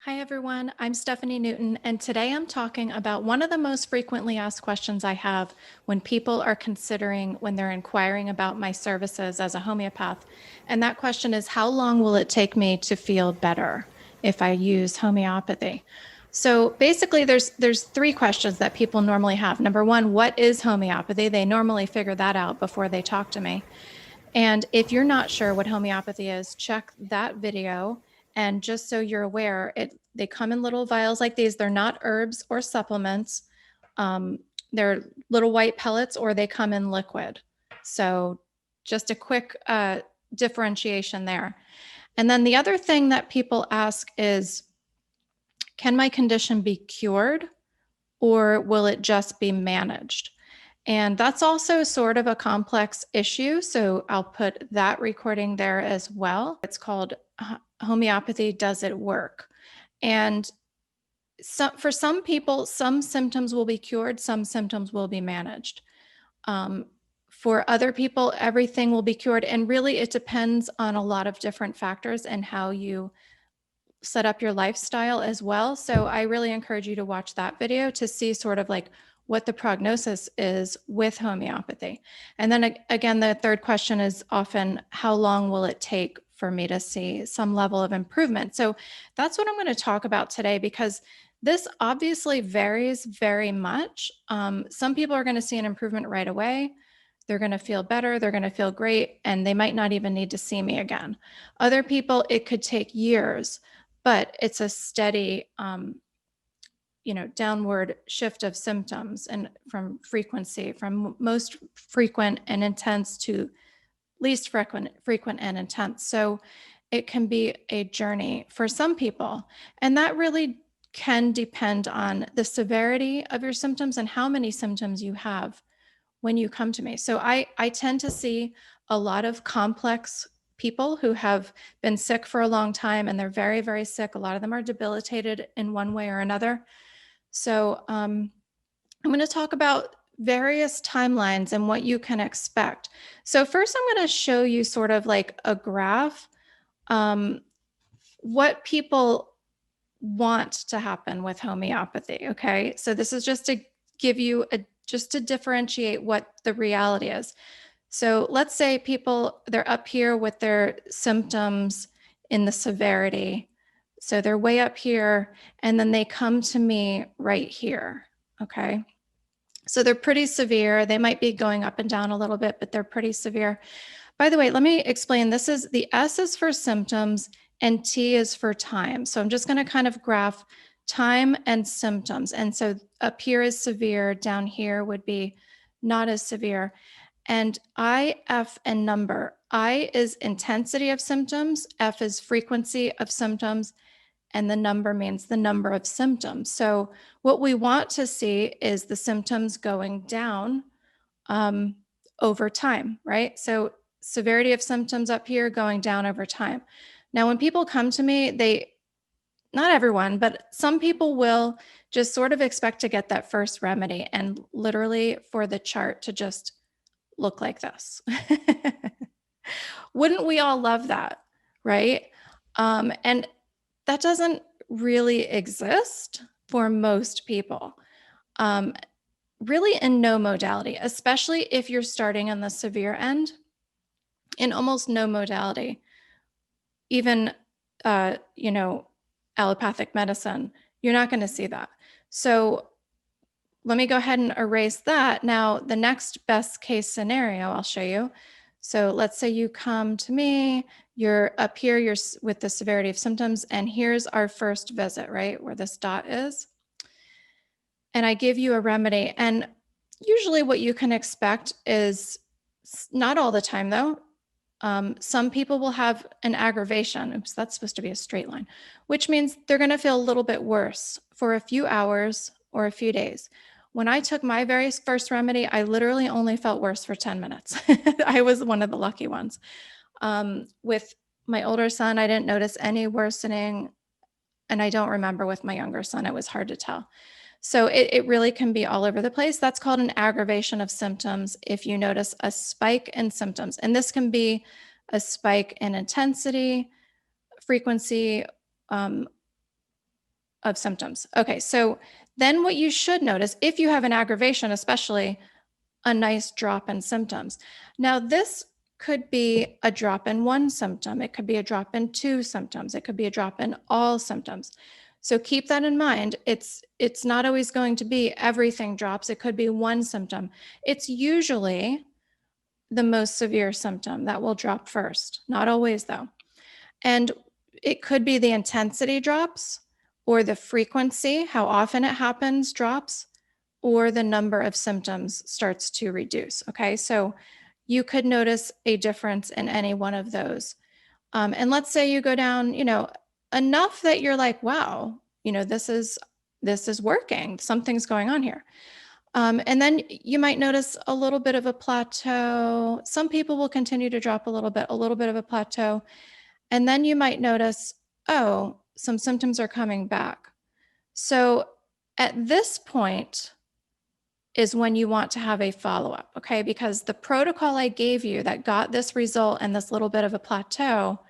Hi everyone, I'm Stephanie Newton, and today I'm talking about one of the most frequently asked questions I have when people are considering when they're inquiring about my services as a homeopath. And that question is, how long will it take me to feel better if I use homeopathy? So basically there's three questions that people normally have. Number one, what is homeopathy? They normally figure that out before they talk to me. And if you're not sure what homeopathy is, check that video. And just so you're aware, they come in little vials like these. They're not herbs or supplements. Um, they're little white pellets, or they come in liquid. So just a quick differentiation there. And then the other thing that people ask is, can my condition be cured, or will it just be managed? And that's also sort of a complex issue. So I'll put that recording there as well. It's called Homeopathy, Does It Work? And for some people, some symptoms will be cured, some symptoms will be managed. For other people, everything will be cured. And really, it depends on a lot of different factors and how you set up your lifestyle as well. So I really encourage you to watch that video to see sort of like what the prognosis is with homeopathy. And then again, the third question is often, how long will it take for me to see some level of improvement? So that's what I'm going to talk about today, because this obviously varies very much. Some people are going to see an improvement right away. They're going to feel better. They're going to feel great. And they might not even need to see me again. Other people, it could take years, but it's a steady, downward shift of symptoms and from frequency, from most frequent and intense to least frequent and intense. So it can be a journey for some people. And that really can depend on the severity of your symptoms and how many symptoms you have when you come to me. So I tend to see a lot of complex people who have been sick for a long time, and they're very, very sick. A lot of them are debilitated in one way or another. So I'm going to talk about various timelines and what you can expect. So first, I'm going to show you sort of like a graph, what people want to happen with homeopathy. Okay. So this is just to give you just to differentiate what the reality is. So let's say people, they're up here with their symptoms in the severity. So they're way up here, and then they come to me right here. Okay. So they're pretty severe. They might be going up and down a little bit, but they're pretty severe. By the way, let me explain. This is the S is for symptoms and T is for time. So I'm just going to kind of graph time and symptoms. And so up here is severe, down here would be not as severe. And I, F, and number. I is intensity of symptoms, F is frequency of symptoms, and the number means the number of symptoms. So what we want to see is the symptoms going down over time, right? So severity of symptoms up here going down over time. Now, when people come to me, not everyone, but some people will just sort of expect to get that first remedy and literally for the chart to just look like this. Wouldn't we all love that, right? And that doesn't really exist for most people. Really in no modality, especially if you're starting on the severe end, in almost no modality, even, allopathic medicine, you're not going to see that. So let me go ahead and erase that. Now, the next best case scenario I'll show you. So let's say you come to me, you're up here, you're with the severity of symptoms, and here's our first visit, right, where this dot is. And I give you a remedy. And usually what you can expect is, not all the time though, some people will have an aggravation. Oops, that's supposed to be a straight line, which means they're going to feel a little bit worse for a few hours or a few days. When I took my very first remedy, I literally only felt worse for 10 minutes. I was one of the lucky ones. With my older son, I didn't notice any worsening. And I don't remember with my younger son, it was hard to tell. So it really can be all over the place. That's called an aggravation of symptoms if you notice a spike in symptoms. And this can be a spike in intensity, frequency, of symptoms. Okay, so then what you should notice, if you have an aggravation, especially, a nice drop in symptoms. Now, this could be a drop in one symptom. It could be a drop in two symptoms. It could be a drop in all symptoms. So keep that in mind. It's not always going to be everything drops. It could be one symptom. It's usually the most severe symptom that will drop first. Not always, though. And it could be the intensity drops, or the frequency, how often it happens, drops, or the number of symptoms starts to reduce. Okay, so you could notice a difference in any one of those. And let's say you go down, enough that you're like, wow, this is working. Something's going on here. And then you might notice a little bit of a plateau. Some people will continue to drop a little bit of a plateau. And then you might notice, oh, some symptoms are coming back. So at this point is when you want to have a follow-up, okay? Because the protocol I gave you that got this result and this little bit of a plateau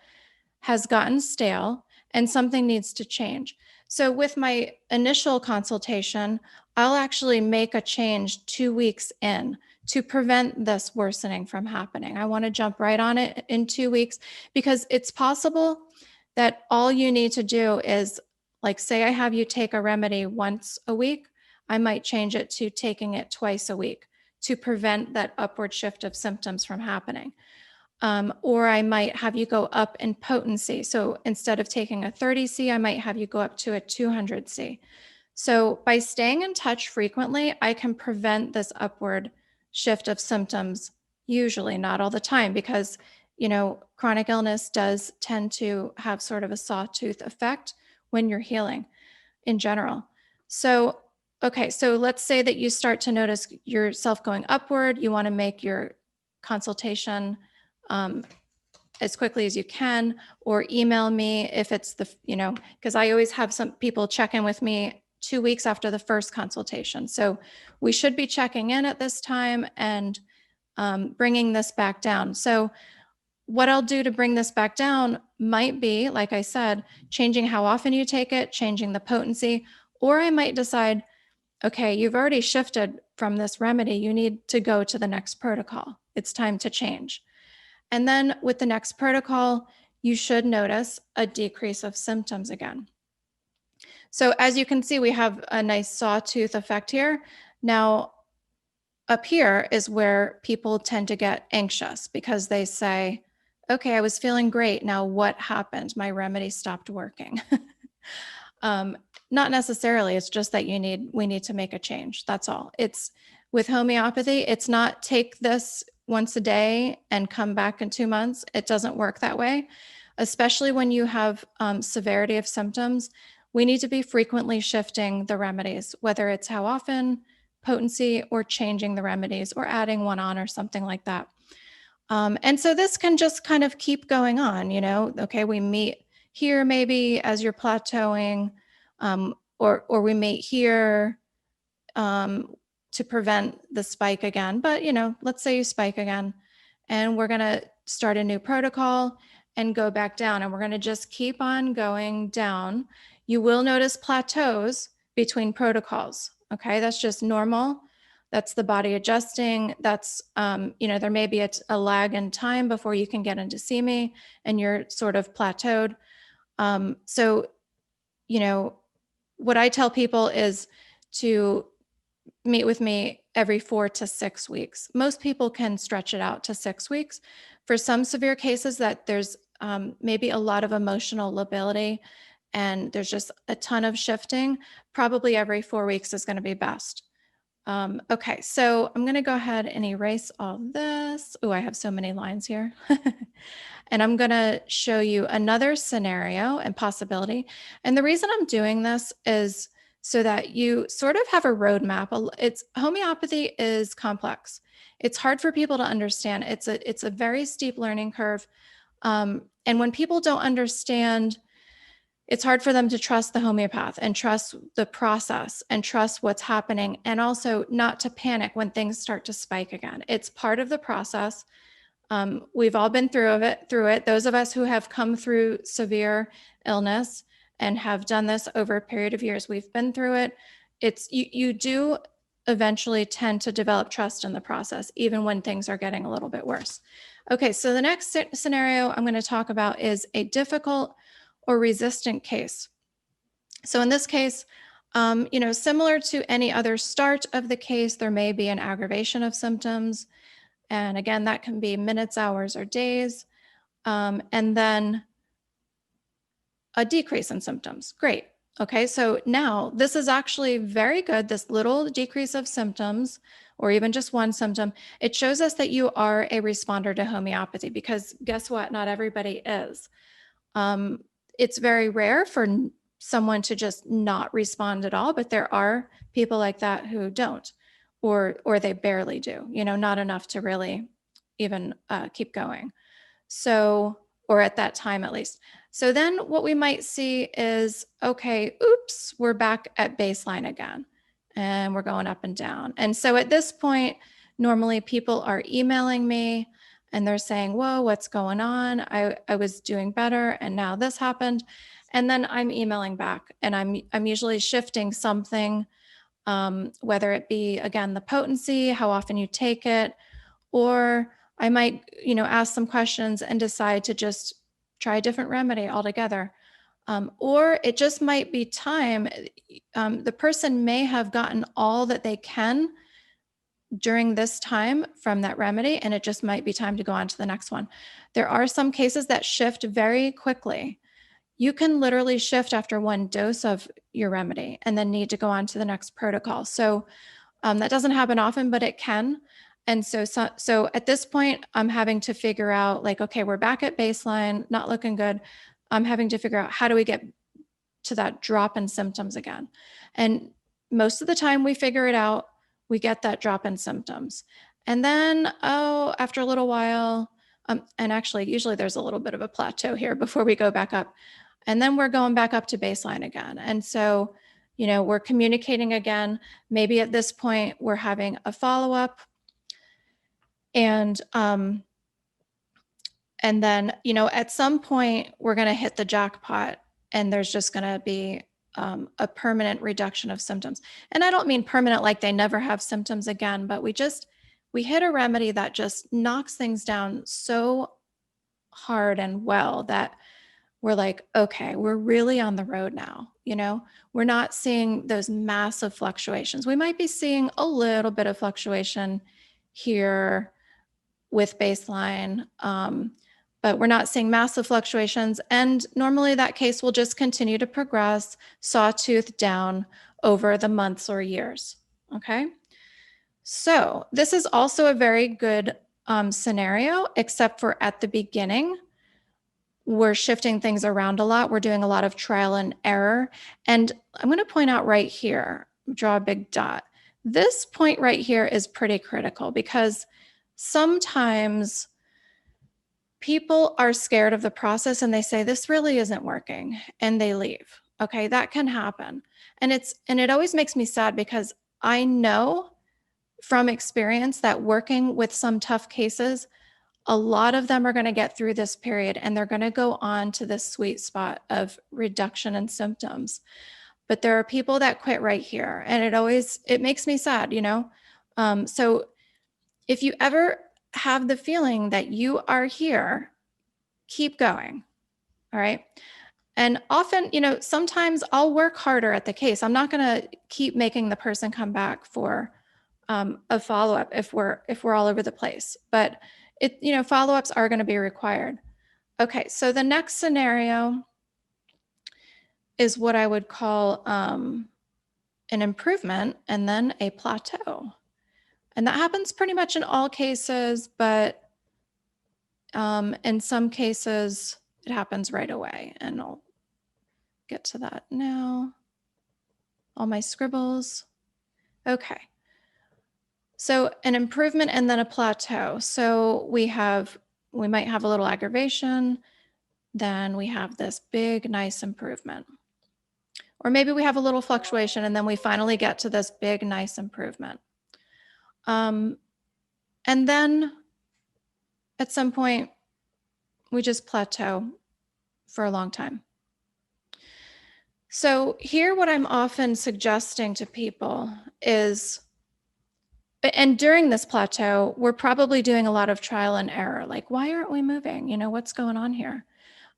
has gotten stale and something needs to change. So with my initial consultation, I'll actually make a change 2 weeks in to prevent this worsening from happening. I want to jump right on it in 2 weeks, because it's possible that all you need to do is, like, say I have you take a remedy once a week, I might change it to taking it twice a week to prevent that upward shift of symptoms from happening. Or I might have you go up in potency. So instead of taking a 30C, I might have you go up to a 200C. So by staying in touch frequently, I can prevent this upward shift of symptoms, usually, not all the time, because, chronic illness does tend to have sort of a sawtooth effect when you're healing in general. So, okay, so let's say that you start to notice yourself going upward. You want to make your consultation as quickly as you can, or email me if it's because I always have some people check in with me 2 weeks after the first consultation. So we should be checking in at this time and bringing this back down. So what I'll do to bring this back down might be, like I said, changing how often you take it, changing the potency, or I might decide, okay, you've already shifted from this remedy. You need to go to the next protocol. It's time to change. And then with the next protocol, you should notice a decrease of symptoms again. So as you can see, we have a nice sawtooth effect here. Now, up here is where people tend to get anxious, because they say, okay, I was feeling great. Now what happened? My remedy stopped working. Not necessarily. It's just that we need to make a change. That's all. It's with homeopathy. It's not take this once a day and come back in 2 months. It doesn't work that way, especially when you have severity of symptoms. We need to be frequently shifting the remedies, whether it's how often, potency, or changing the remedies, or adding one on, or something like that. And so this can just kind of keep going on, okay, we meet here maybe as you're plateauing, or we meet here to prevent the spike again. But, let's say you spike again, and we're going to start a new protocol and go back down, and we're going to just keep on going down. You will notice plateaus between protocols. Okay, that's just normal. That's the body adjusting. That's, there may be a lag in time before you can get in to see me and you're sort of plateaued. So, what I tell people is to meet with me every 4 to 6 weeks. Most people can stretch it out to 6 weeks. For some severe cases that there's maybe a lot of emotional lability and there's just a ton of shifting, probably every 4 weeks is going to be best. Okay, so I'm going to go ahead and erase all this. Oh, I have so many lines here. And I'm going to show you another scenario and possibility. And the reason I'm doing this is so that you sort of have a roadmap. Homeopathy is complex. It's hard for people to understand. It's a very steep learning curve. And when people don't understand, it's hard for them to trust the homeopath and trust the process and trust what's happening, and also not to panic when things start to spike again. It's part of the process. We've all been through it. Those of us who have come through severe illness and have done this over a period of years, we've been through it. You do eventually tend to develop trust in the process, even when things are getting a little bit worse. Okay, so the next scenario I'm going to talk about is a difficult or resistant case. So in this case, similar to any other start of the case, there may be an aggravation of symptoms. And again, that can be minutes, hours, or days. And then a decrease in symptoms. Great. Okay, so now this is actually very good. This little decrease of symptoms, or even just one symptom, it shows us that you are a responder to homeopathy, because guess what? Not everybody is. It's very rare for someone to just not respond at all, but there are people like that who don't, or they barely do, not enough to really even keep going. So, or at that time at least. So then what we might see is, okay, oops, we're back at baseline again, and we're going up and down. And so at this point, normally people are emailing me and they're saying, whoa, what's going on? I was doing better and now this happened. And then I'm emailing back, and I'm usually shifting something, whether it be, again, the potency, how often you take it, or I might, ask some questions and decide to just try a different remedy altogether. Or it just might be time. The person may have gotten all that they can during this time from that remedy, and it just might be time to go on to the next one. There are some cases that shift very quickly. You can literally shift after one dose of your remedy and then need to go on to the next protocol. So that doesn't happen often, but it can. And so at this point, I'm having to figure out, like, okay, we're back at baseline, not looking good. I'm having to figure out, how do we get to that drop in symptoms again? And most of the time we figure it out, we get that drop in symptoms. And then, after a little while, and actually, usually there's a little bit of a plateau here before we go back up. And then we're going back up to baseline again. And so, we're communicating again. Maybe at this point, we're having a follow-up. And then, at some point, we're going to hit the jackpot, and there's just going to be a permanent reduction of symptoms. And I don't mean permanent like they never have symptoms again, but we hit a remedy that just knocks things down so hard and well that we're like, okay, we're really on the road now. We're not seeing those massive fluctuations. We might be seeing a little bit of fluctuation here with baseline, but we're not seeing massive fluctuations. And normally that case will just continue to progress, sawtooth down over the months or years. Okay. So this is also a very good scenario, except for at the beginning, we're shifting things around a lot. We're doing a lot of trial and error. And I'm going to point out right here, draw a big dot. This point right here is pretty critical, because sometimes people are scared of the process and they say, this really isn't working, and they leave. Okay, that can happen. And it always makes me sad, because I know from experience that working with some tough cases, a lot of them are going to get through this period and they're going to go on to this sweet spot of reduction in symptoms. But there are people that quit right here, and it makes me sad, so if you ever have the feeling that you are here, keep going. All right. And often, sometimes I'll work harder at the case. I'm not going to keep making the person come back for a follow-up if we're all over the place. But follow-ups are going to be required. Okay, so the next scenario is what I would call an improvement and then a plateau. And that happens pretty much in all cases, but in some cases it happens right away. And I'll get to that now. All my scribbles. Okay. So an improvement and then a plateau. So we might have a little aggravation, then we have this big, nice improvement. Or maybe we have a little fluctuation and then we finally get to this big, nice improvement. And then at some point, we just plateau for a long time. So here, what I'm often suggesting to people is, and during this plateau, we're probably doing a lot of trial and error. Like, why aren't we moving? What's going on here?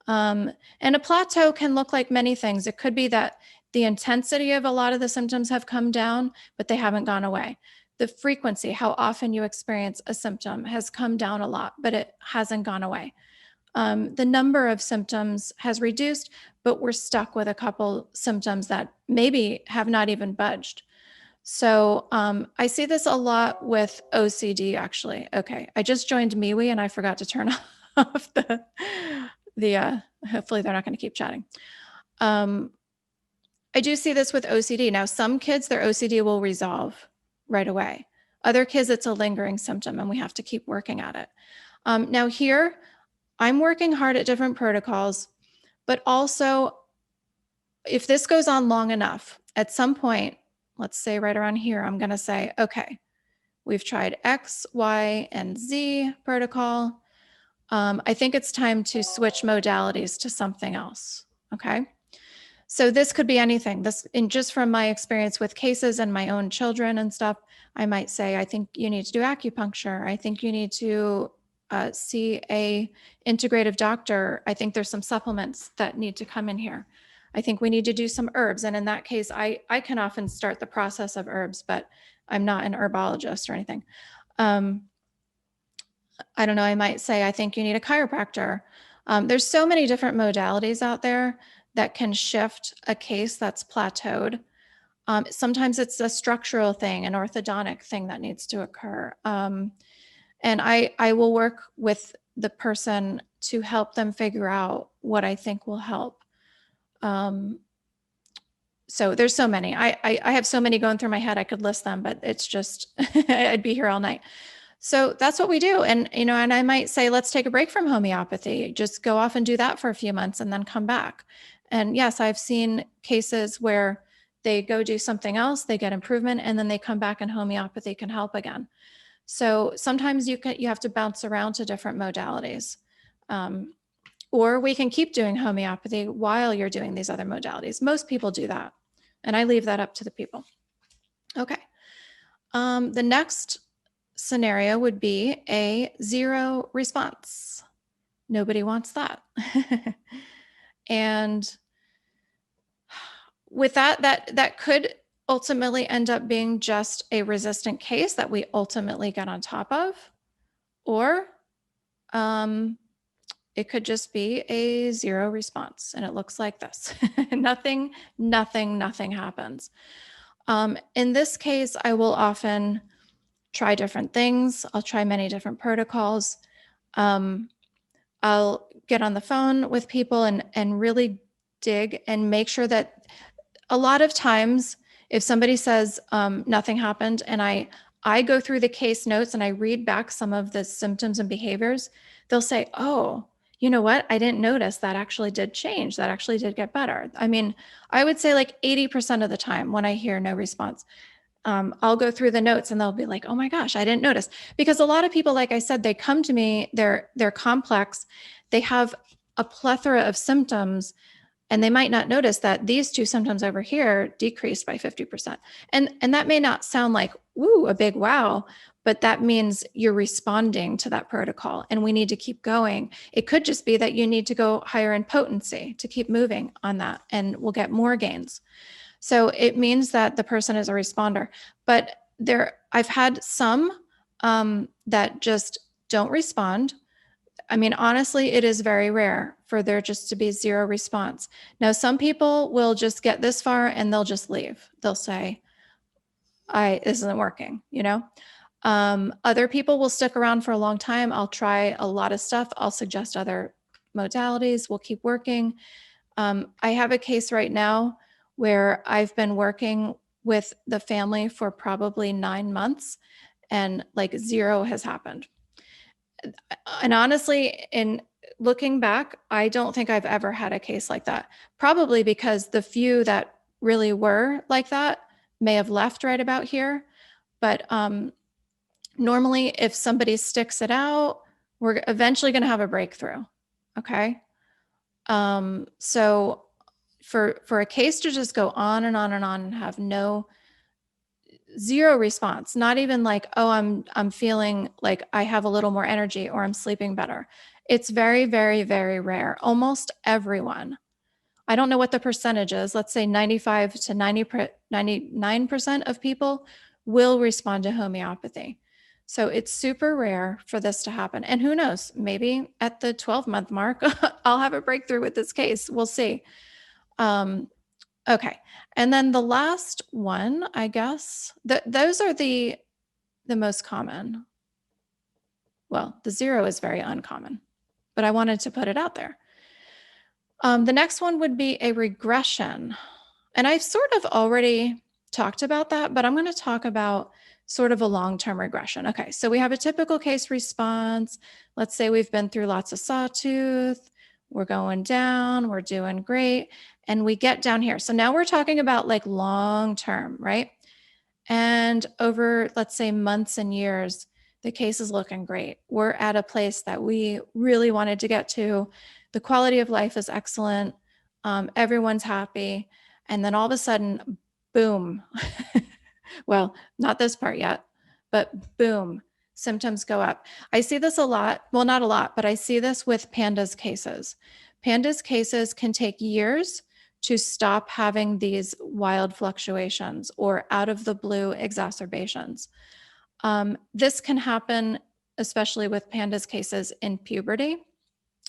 And a plateau can look like many things. It could be that the intensity of a lot of the symptoms have come down, but they haven't gone away. The frequency, how often you experience a symptom, has come down a lot, but it hasn't gone away. The number of symptoms has reduced, but we're stuck with a couple symptoms that maybe have not even budged. So I see this a lot with OCD, actually. Okay, I just joined MeWe and I forgot to turn off the hopefully they're not going to keep chatting. I do see this with OCD. Now, some kids, their OCD will resolve right away. Other kids, it's a lingering symptom and we have to keep working at it. Now here, I'm working hard at different protocols, but also if this goes on long enough, at some point, let's say right around here, I'm going to say, okay, we've tried X, Y, and Z protocol. I think it's time to switch modalities to something else. Okay. So this could be anything. And just from my experience with cases and my own children and stuff, I might say, I think you need to do acupuncture. I think you need to see a integrative doctor. I think there's some supplements that need to come in here. I think we need to do some herbs. And in that case, I can often start the process of herbs, but I'm not an herbologist or anything. I don't know. I might say, I think you need a chiropractor. There's so many different modalities out there that can shift a case that's plateaued. Sometimes it's a structural thing, an orthodontic thing that needs to occur. And I will work with the person to help them figure out what I think will help. So there's so many. I have so many going through my head. I could list them, but it's just, I'd be here all night. So that's what we do. And I might say, let's take a break from homeopathy. Just go off and do that for a few months and then come back. And yes, I've seen cases where they go do something else, they get improvement, and then they come back and homeopathy can help again. So sometimes you have to bounce around to different modalities. Or we can keep doing homeopathy while you're doing these other modalities. Most people do that. And I leave that up to the people. Okay. The next scenario would be a zero response. Nobody wants that. And with that could ultimately end up being just a resistant case that we ultimately get on top of, or it could just be a zero response and it looks like this. Nothing happens. In this case, I will often try different things. I'll try many different protocols. I'll get on the phone with people and really dig and make sure that a lot of times if somebody says nothing happened and I go through the case notes and I read back some of the symptoms and behaviors, they'll say, oh, you know what? I didn't notice that actually did change. That actually did get better. I mean, I would say like 80% of the time when I hear no response, I'll go through the notes and they'll be like, oh my gosh, I didn't notice. Because a lot of people, like I said, they come to me, they're complex. They have a plethora of symptoms and they might not notice that these two symptoms over here decreased by 50%. And that may not sound like, woo, a big wow, but that means you're responding to that protocol and we need to keep going. It could just be that you need to go higher in potency to keep moving on that and we'll get more gains. So it means that the person is a responder. But I've had some that just don't respond. I mean, honestly, it is very rare for there just to be zero response. Now, some people will just get this far and they'll just leave. They'll say, this isn't working, Other people will stick around for a long time. I'll try a lot of stuff. I'll suggest other modalities. We'll keep working. I have a case right now where I've been working with the family for probably 9 months and like zero has happened. And honestly, in looking back, I don't think I've ever had a case like that. Probably because the few that really were like that may have left right about here. But normally, if somebody sticks it out, we're eventually going to have a breakthrough. Okay. So for a case to just go on and on and on and have zero response, not even like, oh, I'm feeling like I have a little more energy or I'm sleeping better. It's very, very, very rare. Almost everyone, I don't know what the percentage is. Let's say 95 to 99% of people will respond to homeopathy. So it's super rare for this to happen. And who knows, maybe at the 12-month mark, I'll have a breakthrough with this case. We'll see. Okay. And then the last one, I guess, those are the most common. Well, the 0 is very uncommon, but I wanted to put it out there. The next one would be a regression. And I've sort of already talked about that, but I'm going to talk about sort of a long-term regression. Okay, so we have a typical case response. Let's say we've been through lots of Sawtooth. We're going down. We're doing great. And we get down here. So now we're talking about like long-term, right? And over, let's say, months and years, the case is looking great. We're at a place that we really wanted to get to. The quality of life is excellent. Everyone's happy. And then all of a sudden, boom. Well, not this part yet, but boom, symptoms go up. I see this a lot. Well, not a lot, but I see this with pandas cases. Pandas cases can take years to stop having these wild fluctuations or out of the blue exacerbations. This can happen, especially with pandas cases in puberty.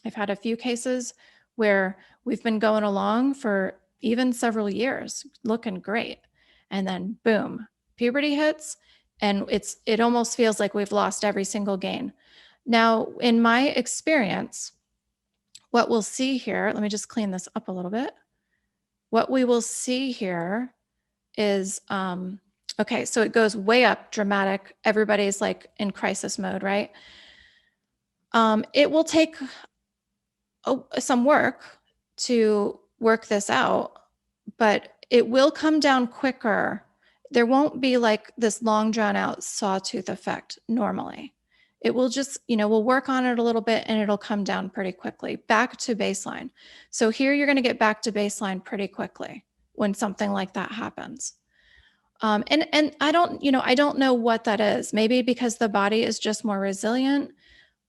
I've had a few cases where we've been going along for even several years, looking great. And then boom, puberty hits, and it almost feels like we've lost every single gain. Now, in my experience, what we'll see here, let me just clean this up a little bit. What we will see here is, okay, so it goes way up, dramatic. Everybody's like in crisis mode, right? It will take some work to work this out, but it will come down quicker. There won't be like this long drawn out sawtooth effect normally. It will just, we'll work on it a little bit and it'll come down pretty quickly back to baseline. So here you're going to get back to baseline pretty quickly when something like that happens. And I don't know what that is. Maybe because the body is just more resilient.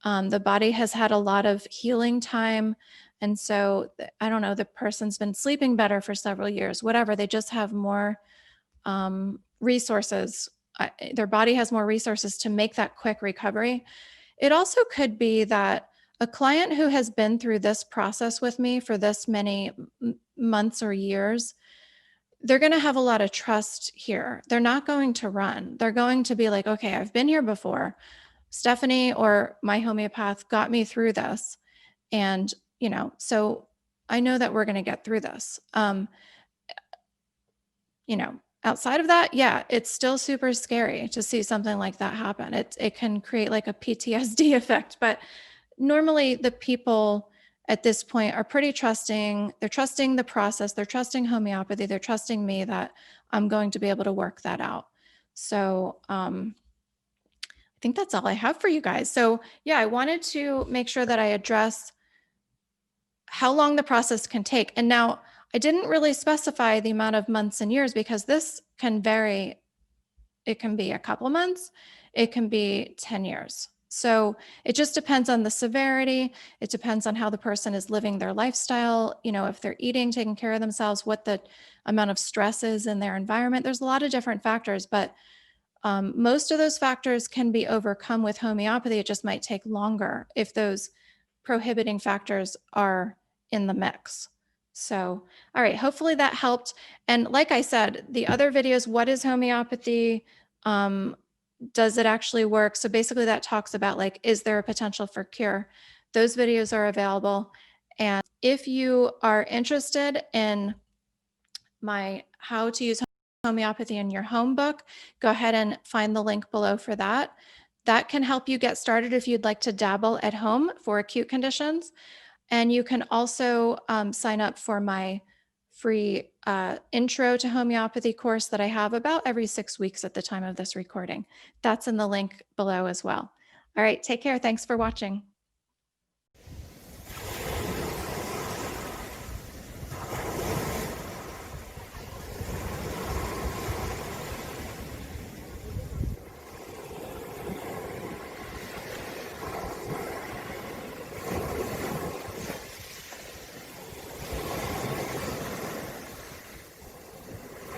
The body has had a lot of healing time. And so I don't know, the person's been sleeping better for several years, whatever. They just have more resources. Their body has more resources to make that quick recovery. It also could be that a client who has been through this process with me for this many months or years, they're going to have a lot of trust here. They're not going to run. They're going to be like, okay, I've been here before. Stephanie or my homeopath got me through this. And, so I know that we're going to get through this. Outside of that, yeah, it's still super scary to see something like that happen. It can create like a PTSD effect, but normally the people at this point are pretty trusting. They're trusting the process. They're trusting homeopathy. They're trusting me that I'm going to be able to work that out. So, I think that's all I have for you guys. So yeah, I wanted to make sure that I address how long the process can take. And now I didn't really specify the amount of months and years because this can vary. It can be a couple months. It can be 10 years. So it just depends on the severity. It depends on how the person is living their lifestyle, if they're eating, taking care of themselves, what the amount of stress is in their environment. There's a lot of different factors, but most of those factors can be overcome with homeopathy. It just might take longer if those prohibiting factors are in the mix. So, all right, hopefully that helped. And like I said, the other videos, what is homeopathy? Does it actually work? So basically that talks about like, is there a potential for cure? Those videos are available. And if you are interested in my how to use homeopathy in your home book, go ahead and find the link below for that. That can help you get started if you'd like to dabble at home for acute conditions. And you can also sign up for my free intro to homeopathy course that I have about every 6 weeks at the time of this recording. That's in the link below as well. All right, take care. Thanks for watching.